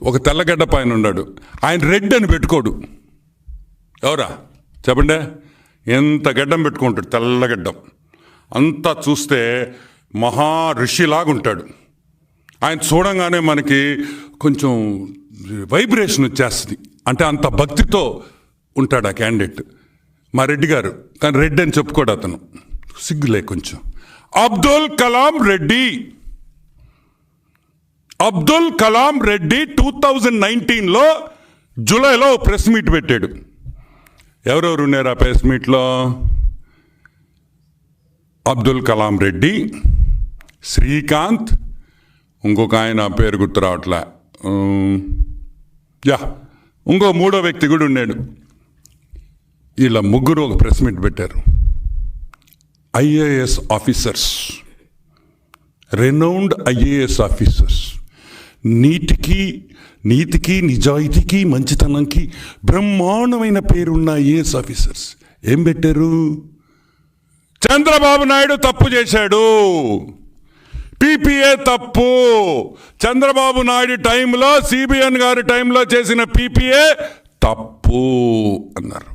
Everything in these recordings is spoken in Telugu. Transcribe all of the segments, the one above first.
ఒక తెల్లగడ్డ పైన ఉన్నాడు, ఆయన రెడ్ అని పెట్టుకోడు. ఎవరా చెప్పండి? ఎంత గడ్డం పెట్టుకుంటాడు, తెల్లగడ్డం అంతా చూస్తే మహా ఋషిలాగా ఉంటాడు. ఆయన చూడంగానే మనకి కొంచెం వైబ్రేషన్ వచ్చేస్తుంది. అంటే అంత భక్తితో ఉంటాడు ఆ క్యాండిడేట్, మా రెడ్డి గారు. కానీ రెడ్డి అని చెప్పుకోడు అతను, సిగ్గులే కొంచెం. అబ్దుల్ కలాం రెడ్డి 2019లో జూలైలో ప్రెస్ మీట్ పెట్టాడు. ఎవరెవరు ఉన్నారు ఆ ప్రెస్ మీట్లో? అబ్దుల్ కలాం రెడ్డి, శ్రీకాంత్, ఇంకొక ఆయన పేరు గుర్తు రావట్లే, ఇంకో మూడో వ్యక్తి కూడా ఉన్నాడు. వీళ్ళ ముగ్గురు ఒక ప్రెస్ మీట్ పెట్టారు. IAS officers, renowned IAS officers, నీతికి నిజాయితీకి మంచితనంకి బ్రహ్మాండమైన పేరున్న ఐఏఎస్ ఆఫీసర్స్ ఏం పెట్టారు? చంద్రబాబు నాయుడు తప్పు చేశాడు, పీపీఏ తప్పు, చంద్రబాబు నాయుడు టైంలో సిబిఎన్ గారి టైంలో చేసిన పీపీఏ తప్పు అన్నారు.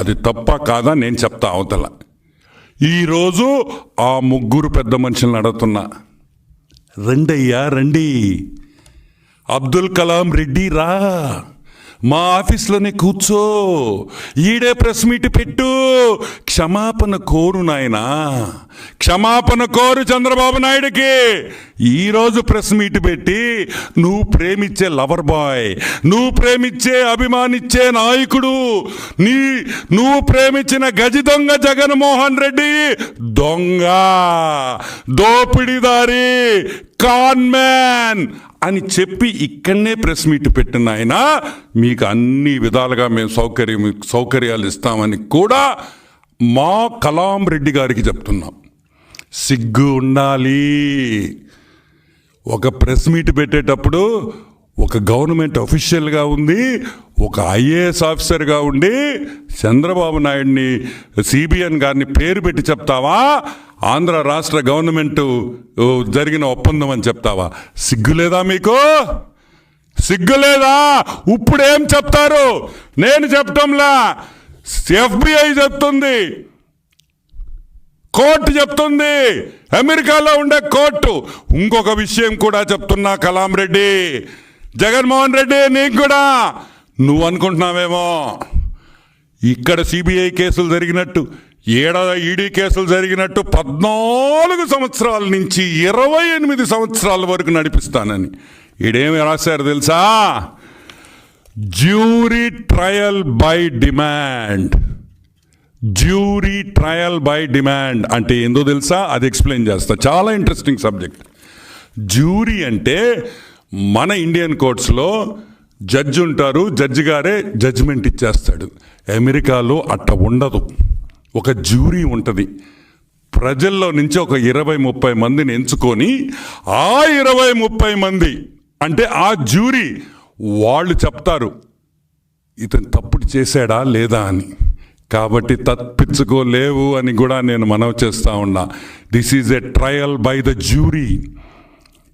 అది తప్ప కాదా నేను చెప్తా అవతల. ఈరోజు ఆ ముగ్గురు పెద్ద మనుషులను అడుగుతున్నా, రండయ్యా రండి, అబ్దుల్ కలాం రెడ్డి రా, మా ఆఫీస్లోనే కూర్చో, ఈడే ప్రెస్ మీట్ పెట్టు, క్షమాపణ కోరు నాయనా, క్షమాపణ కోరు చంద్రబాబు నాయుడికి. ఈరోజు ప్రెస్ మీట్ పెట్టి నువ్వు ప్రేమించే లవర్ బాయ్, నువ్వు ప్రేమించే అభిమానించే నాయకుడు, నువ్వు ప్రేమించిన గజి దొంగ జగన్మోహన్ రెడ్డి దొంగ, దోపిడీదారి, కాన్మ్యాన్ అని చెప్పి ఇక్కడనే ప్రెస్ మీట్ పెట్టిన ఆయన మీకు అన్ని విధాలుగా మేము సౌకర్యాలు ఇస్తామని కూడా మా కలాం రెడ్డి గారికి చెప్తున్నాం. సిగ్గు ఉండాలి. ఒక ప్రెస్ మీట్ పెట్టేటప్పుడు ఒక గవర్నమెంట్ అఫీషియల్గా ఉంది, ఒక ఐఏఎస్ ఆఫీసర్గా ఉండి చంద్రబాబు నాయుడిని సిబిఎన్ గారిని పేరు పెట్టి చెప్తావా? ఆంధ్ర రాష్ట్ర గవర్నమెంట్ జరిగిన ఒప్పందం అని చెప్తావా? సిగ్గులేదా మీకు? సిగ్గులేదా? ఇప్పుడు ఏం చెప్తారు? నేను చెప్పటంలా, FBI చెప్తుంది, కోర్టు చెప్తుంది, అమెరికాలో ఉండే కోర్టు. ఇంకొక విషయం కూడా చెప్తున్నా కలాం రెడ్డి, జగన్మోహన్ రెడ్డి, నీకు కూడా నువ్వు అనుకుంటున్నావేమో ఇక్కడ సిబిఐ కేసులు జరిగినట్టు, ఈడీ కేసులు జరిగినట్టు 14 సంవత్సరాల నుంచి 28 సంవత్సరాల వరకు నడిపిస్తానని. ఈడేమి రాశారు తెలుసా? Jury trial by demand. Jury trial by demand అంటే ఏందో తెలుసా? అది ఎక్స్ప్లెయిన్ చేస్తా, చాలా ఇంట్రెస్టింగ్ సబ్జెక్ట్. జ్యూరీ అంటే మన ఇండియన్ కోర్ట్స్లో జడ్జి ఉంటారు, జడ్జి గారే జడ్జిమెంట్ ఇచ్చేస్తాడు. అమెరికాలో అట్ట ఉండదు, ఒక జ్యూరీ ఉంటుంది. ప్రజల్లో నుంచి ఒక 20-30 మందిని ఎంచుకొని ఆ 20-30 మంది అంటే ఆ జ్యూరీ వాళ్ళు చెప్తారు ఇతను తప్పుడు చేశాడా లేదా అని. కాబట్టి తప్పించుకోలేవు అని కూడా నేను మనవి చేస్తూ ఉన్నా. This is a trial by the jury.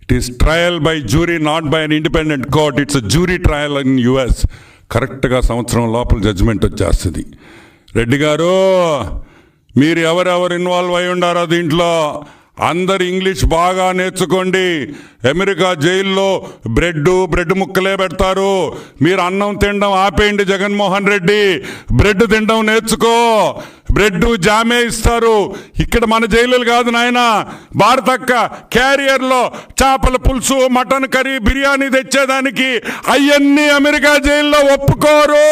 It is trial by jury, not by an independent court. It's jury trial in US. కరెక్ట్గా సంవత్సరం లోపల జడ్జిమెంట్ వచ్చేస్తుంది. రెడ్డి గారు, మీరు ఎవరెవరు ఇన్వాల్వ్ అయి ఉండారో దీంట్లో అందరు ఇంగ్లీష్ బాగా నేర్చుకోండి. అమెరికా జైల్లో బ్రెడ్ ముక్కలే పెడతారు. మీరు అన్నం తినడం ఆపేయండి జగన్మోహన్ రెడ్డి, బ్రెడ్ తినడం నేర్చుకో. బ్రెడ్ జామే ఇస్తారు. ఇక్కడ మన జైలులు కాదు నాయన, భారతక్క క్యారియర్లో చేపల పులుసు, మటన్ కర్రీ, బిర్యానీ తెచ్చేదానికి అవన్నీ అమెరికా జైల్లో ఒప్పుకోరు.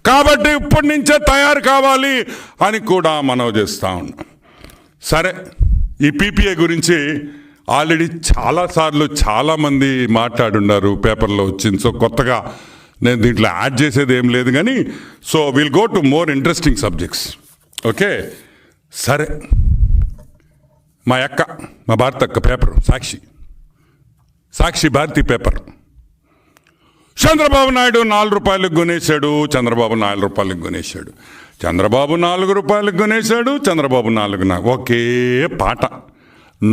కాబట్టి ఇప్పటి నుంచే తయారు కావాలి అని కూడా మనవి చేస్తూ ఉన్నాం. సరే, ఈ పీపీఏ గురించి ఆల్రెడీ చాలాసార్లు చాలామంది మాట్లాడున్నారు, పేపర్లో వచ్చింది. సో కొత్తగా నేను దీంట్లో యాడ్ చేసేది ఏం లేదు కానీ, so will go to more interesting subjects. Okay, సరే, మా భారతక్క పేపర్ సాక్షి భారతి పేపర్, చంద్రబాబు నాయుడు 4 రూపాయలకు కొనేశాడు, చంద్రబాబు 4 రూపాయలకు కొనేశాడు, చంద్రబాబు 4 రూపాయలకు కొనేశాడు, చంద్రబాబు 4. ఒకే పాట,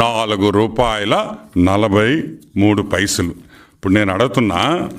4 రూపాయల 43 పైసలు. ఇప్పుడు నేను అడుగుతున్నా,